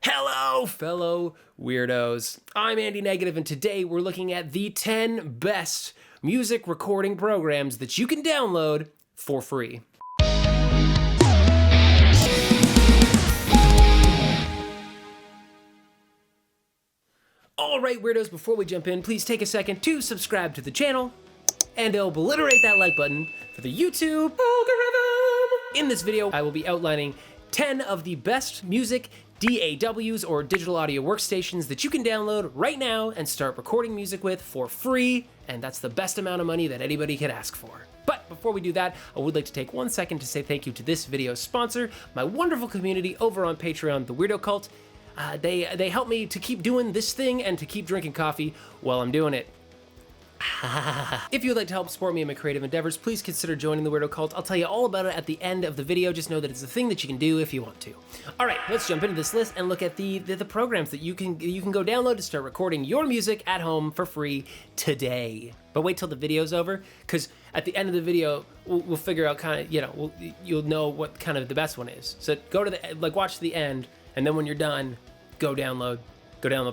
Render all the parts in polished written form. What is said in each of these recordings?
Hello, fellow weirdos. I'm Andy Negative, and today we're looking at the 10 best music recording programs that you can download for free. All right, weirdos, before we jump in, please take a second to subscribe to the channel and obliterate that like button for the YouTube algorithm. In this video, I will be outlining 10 of the best music DAWs or digital audio workstations that you can download right now and start recording music with for free, and that's the best amount of money that anybody could ask for. But before we do that, I would like to take 1 second to say thank you to this video's sponsor, my wonderful community over on Patreon, The Weirdo Cult. They help me to keep doing this thing and to keep drinking coffee while I'm doing it. If you would like to help support me in my creative endeavors, please consider joining the Weirdo Cult. I'll tell you all about it at the end of the video. Just know that it's a thing that you can do if you want to. All right, let's jump into this list and look at the programs that you can go download to start recording your music at home for free today. But wait till the video's over, because at the end of the video, we'll figure out kind of, you'll know what kind of the best one is. So go to watch the end, and then when you're done, go download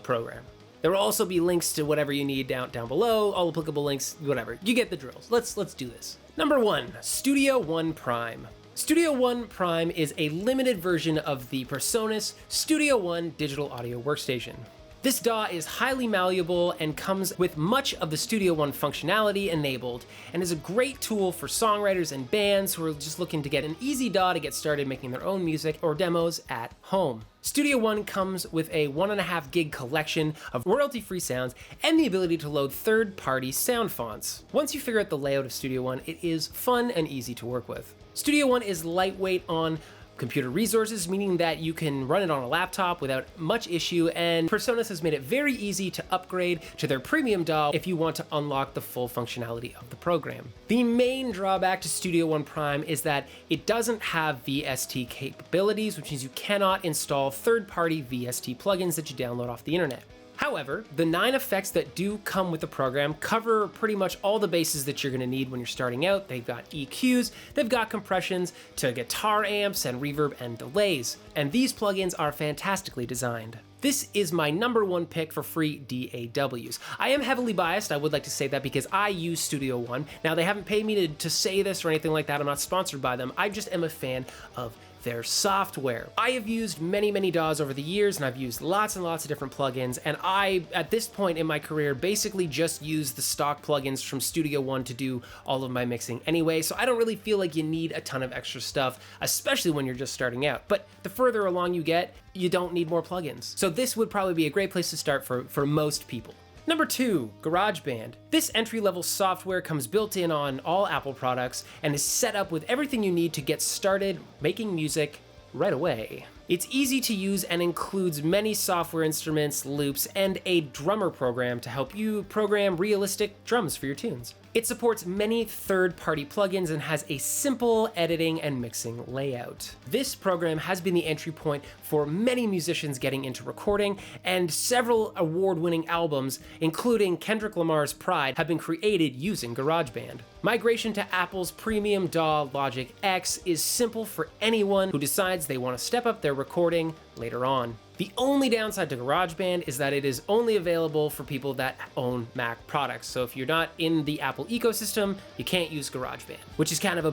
program. There will also be links to whatever you need down below, all applicable links, whatever. You get the drills. Let's do this. Number 1, Studio One Prime. Studio One Prime is a limited version of the PreSonus Studio One digital audio workstation. This DAW is highly malleable and comes with much of the Studio One functionality enabled, and is a great tool for songwriters and bands who are just looking to get an easy DAW to get started making their own music or demos at home. Studio One comes with a 1.5 gig collection of royalty-free sounds and the ability to load third-party sound fonts. Once you figure out the layout of Studio One, it is fun and easy to work with. Studio One is lightweight on computer resources, meaning that you can run it on a laptop without much issue, and PreSonus has made it very easy to upgrade to their premium DAW if you want to unlock the full functionality of the program. The main drawback to Studio One Prime is that it doesn't have VST capabilities, which means you cannot install third-party VST plugins that you download off the internet. However, the 9 effects that do come with the program cover pretty much all the bases that you're going to need when you're starting out. They've got EQs, they've got compressions to guitar amps and reverb and delays, and these plugins are fantastically designed. This is my number 1 pick for free DAWs. I am heavily biased, I would like to say that, because I use Studio One. Now, they haven't paid me to say this or anything like that. I'm not sponsored by them. I just am a fan of their software. I have used many DAWs over the years, and I've used lots and lots of different plugins, and I, at this point in my career, basically just use the stock plugins from Studio One to do all of my mixing anyway, so I don't really feel like you need a ton of extra stuff, especially when you're just starting out. But the further along you get, you don't need more plugins. So this would probably be a great place to start for most people. Number 2, Garageband. This entry-level software comes built in on all Apple products and is set up with everything you need to get started making music right away. It's easy to use and includes many software instruments, loops, and a drummer program to help you program realistic drums for your tunes. It supports many third-party plugins and has a simple editing and mixing layout. This program has been the entry point for many musicians getting into recording, and several award-winning albums, including Kendrick Lamar's Pride, have been created using Garageband. Migration to Apple's premium DAW Logic X is simple for anyone who decides they want to step up their recording later on. The only downside to Garageband is that it is only available for people that own Mac products. So if you're not in the Apple ecosystem, you can't use Garageband, which is kind of a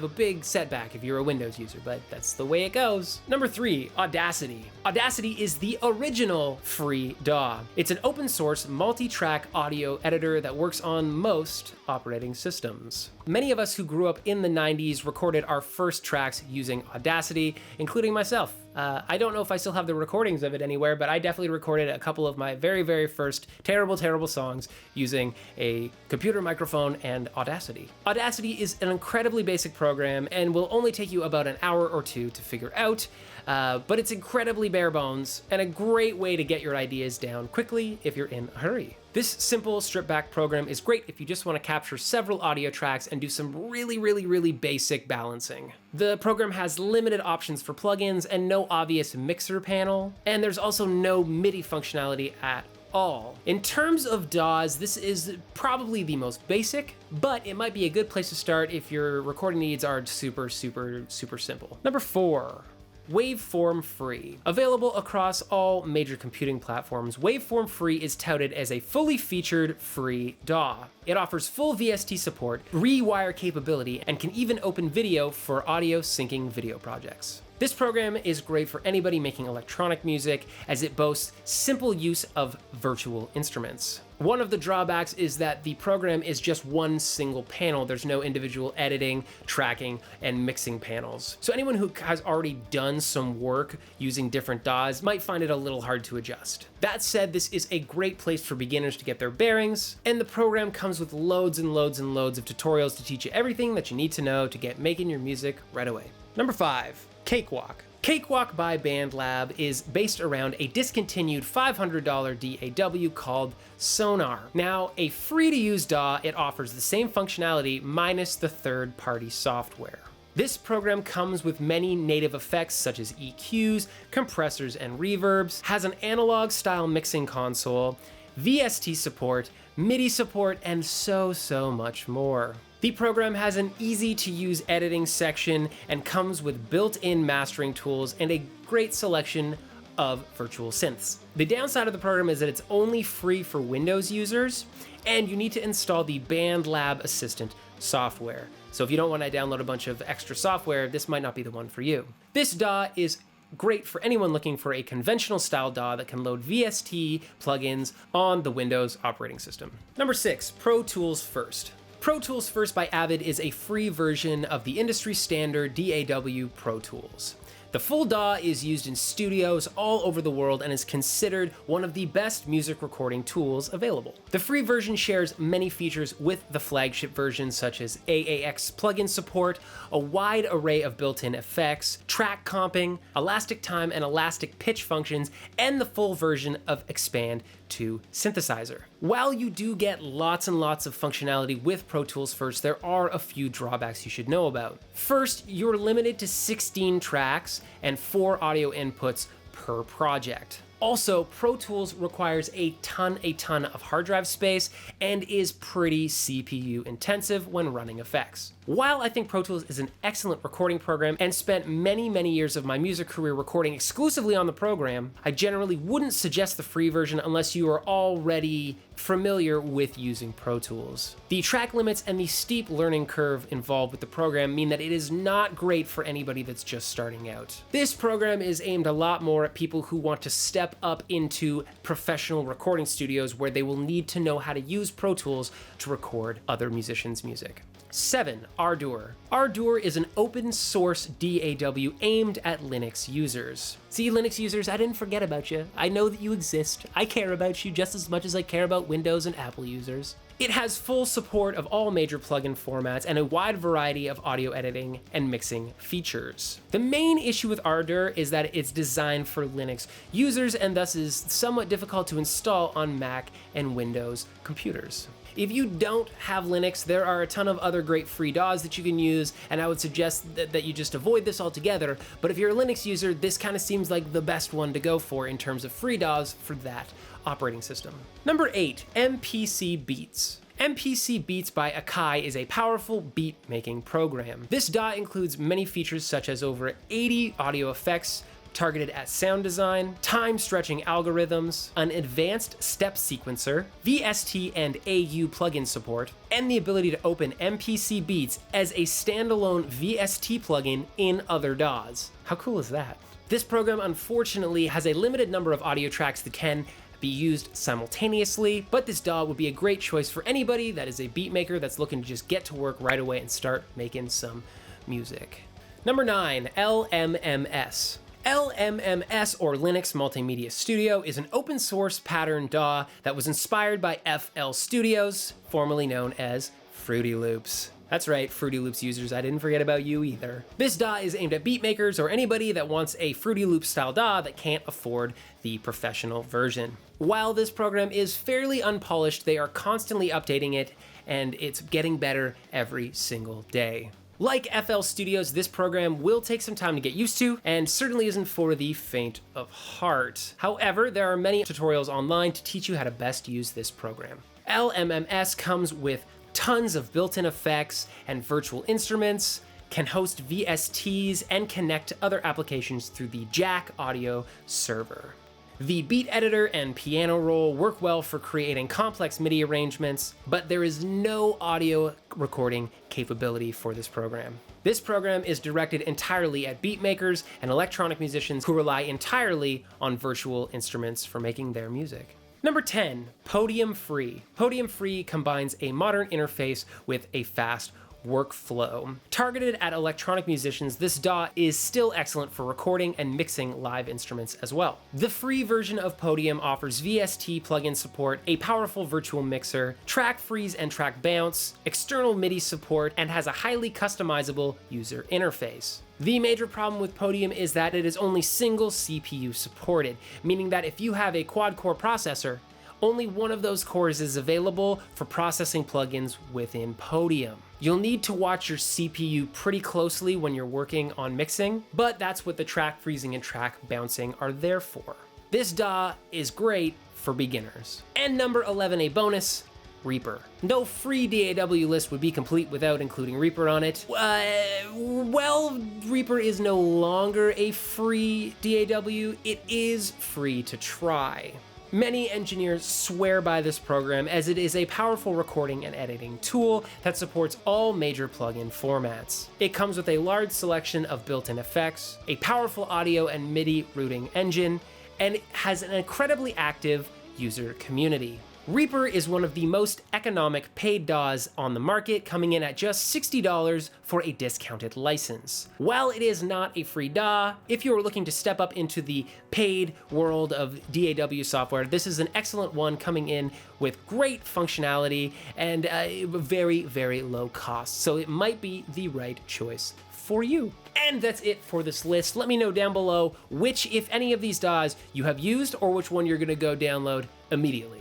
big setback if you're a Windows user, but that's the way it goes. Number 3, Audacity. Audacity is the original free DAW. It's an open source multi-track audio editor that works on most operating systems. Many of us who grew up in the 90s recorded our first tracks using Audacity, including myself. I don't know if I still have the recordings of it anywhere, but I definitely recorded a couple of my very first terrible songs using a computer microphone and Audacity. Audacity is an incredibly basic program and will only take you about an hour or 2 to figure out, but it's incredibly bare bones and a great way to get your ideas down quickly if you're in a hurry. This simple stripped-back program is great if you just want to capture several audio tracks and do some really basic balancing. The program has limited options for plugins and no obvious mixer panel, and there's also no MIDI functionality at all. In terms of DAWs, this is probably the most basic, but it might be a good place to start if your recording needs are super simple. Number 4. Waveform Free. Available across all major computing platforms, Waveform Free is touted as a fully featured free DAW. It offers full VST support, rewire capability, and can even open video for audio syncing video projects. This program is great for anybody making electronic music, as it boasts simple use of virtual instruments. One of the drawbacks is that the program is just one single panel. There's no individual editing, tracking, and mixing panels. So anyone who has already done some work using different DAWs might find it a little hard to adjust. That said, this is a great place for beginners to get their bearings, and the program comes with loads and loads and loads of tutorials to teach you everything that you need to know to get making your music right away. Number 5, Cakewalk. Cakewalk by BandLab is based around a discontinued $500 DAW called Sonar. Now, a free-to-use DAW, it offers the same functionality minus the third-party software. This program comes with many native effects such as EQs, compressors, and reverbs, has an analog-style mixing console, VST support, MIDI support, and so much more. The program has an easy-to-use editing section and comes with built-in mastering tools and a great selection of virtual synths. The downside of the program is that it's only free for Windows users, and you need to install the BandLab Assistant software. So if you don't want to download a bunch of extra software, this might not be the one for you. This DAW is great for anyone looking for a conventional style DAW that can load VST plugins on the Windows operating system. Number 6, Pro Tools First. Pro Tools First by Avid is a free version of the industry standard DAW Pro Tools. The full DAW is used in studios all over the world and is considered one of the best music recording tools available. The free version shares many features with the flagship version, such as AAX plugin support, a wide array of built-in effects, track comping, elastic time and elastic pitch functions, and the full version of Expand 2 synthesizer. While you do get lots and lots of functionality with Pro Tools First, there are a few drawbacks you should know about. First, you're limited to 16 tracks and 4 audio inputs per project. Also, Pro Tools requires a ton of hard drive space and is pretty CPU intensive when running effects. While I think Pro Tools is an excellent recording program and spent many years of my music career recording exclusively on the program, I generally wouldn't suggest the free version unless you are already familiar with using Pro Tools. The track limits and the steep learning curve involved with the program mean that it is not great for anybody that's just starting out. This program is aimed a lot more at people who want to step up into professional recording studios where they will need to know how to use Pro Tools to record other musicians' music. 7, Ardur. Ardur is an open source DAW aimed at Linux users. See, Linux users, I didn't forget about you. I know that you exist. I care about you just as much as I care about Windows and Apple users. It has full support of all major plugin formats and a wide variety of audio editing and mixing features. The main issue with Ardur is that it's designed for Linux users and thus is somewhat difficult to install on Mac and Windows computers. If you don't have Linux, there are a ton of other great free DAWs that you can use, and I would suggest that you just avoid this altogether. But if you're a Linux user, this kind of seems like the best one to go for in terms of free DAWs for that operating system. Number 8, MPC Beats. MPC Beats by Akai is a powerful beat-making program. This DAW includes many features such as over 80 audio effects, targeted at sound design, time-stretching algorithms, an advanced step sequencer, VST and AU plugin support, and the ability to open MPC Beats as a standalone VST plugin in other DAWs. How cool is that? This program unfortunately has a limited number of audio tracks that can be used simultaneously, but this DAW would be a great choice for anybody that is a beat maker that's looking to just get to work right away and start making some music. Number 9, LMMS. LMMS, or Linux Multimedia Studio, is an open source pattern DAW that was inspired by FL Studios, formerly known as Fruity Loops. That's right, Fruity Loops users, I didn't forget about you either. This DAW is aimed at beatmakers or anybody that wants a Fruity Loops style DAW that can't afford the professional version. While this program is fairly unpolished, they are constantly updating it, and it's getting better every single day. Like FL Studios, this program will take some time to get used to, and certainly isn't for the faint of heart. However, there are many tutorials online to teach you how to best use this program. LMMS comes with tons of built-in effects and virtual instruments, can host VSTs, and connect other applications through the Jack Audio server. The beat editor and piano roll work well for creating complex MIDI arrangements, but there is no audio recording capability for this program. This program is directed entirely at beat makers and electronic musicians who rely entirely on virtual instruments for making their music. Number 10, Podium Free. Podium Free combines a modern interface with a fast workflow. Targeted at electronic musicians, this DAW is still excellent for recording and mixing live instruments as well. The free version of Podium offers VST plugin support, a powerful virtual mixer, track freeze and track bounce, external MIDI support, and has a highly customizable user interface. The major problem with Podium is that it is only single CPU supported, meaning that if you have a quad-core processor, only one of those cores is available for processing plugins within Podium. You'll need to watch your CPU pretty closely when you're working on mixing, but that's what the track freezing and track bouncing are there for. This DAW is great for beginners. And number 11, a bonus, Reaper. No free DAW list would be complete without including Reaper on it. Well, Reaper is no longer a free DAW, it is free to try. Many engineers swear by this program as it is a powerful recording and editing tool that supports all major plugin formats. It comes with a large selection of built-in effects, a powerful audio and MIDI routing engine, and it has an incredibly active user community. Reaper is one of the most economic paid DAWs on the market, coming in at just $60 for a discounted license. While it is not a free DAW, if you are looking to step up into the paid world of DAW software, this is an excellent one, coming in with great functionality and a very, very low cost. So it might be the right choice for you. And that's it for this list. Let me know down below which, if any of these DAWs you have used, or which one you're gonna go download immediately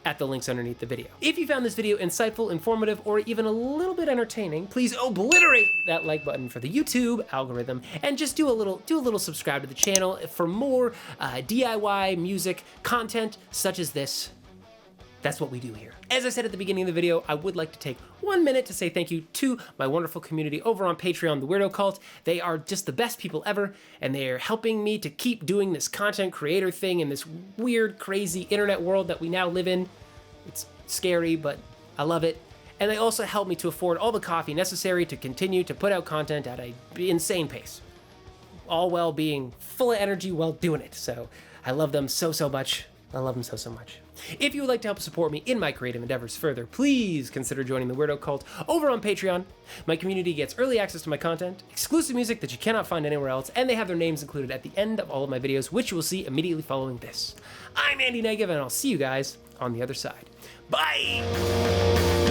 at the links underneath the video. If you found this video insightful, informative, or even a little bit entertaining, please obliterate that like button for the YouTube algorithm, and just do a little subscribe to the channel for more DIY music content such as this. That's what we do here. As I said at the beginning of the video, I would like to take 1 minute to say thank you to my wonderful community over on Patreon, the Weirdo Cult. They are just the best people ever, and they are helping me to keep doing this content creator thing in this weird, crazy internet world that we now live in. It's scary, but I love it. And they also help me to afford all the coffee necessary to continue to put out content at an insane pace, all while being full of energy while doing it. So I love them so much. I love them so much. If you would like to help support me in my creative endeavors further, please consider joining the Weirdo Cult over on Patreon. My community gets early access to my content, exclusive music that you cannot find anywhere else, and they have their names included at the end of all of my videos, which you will see immediately following this. I'm Andy Negative, and I'll see you guys on the other side. Bye!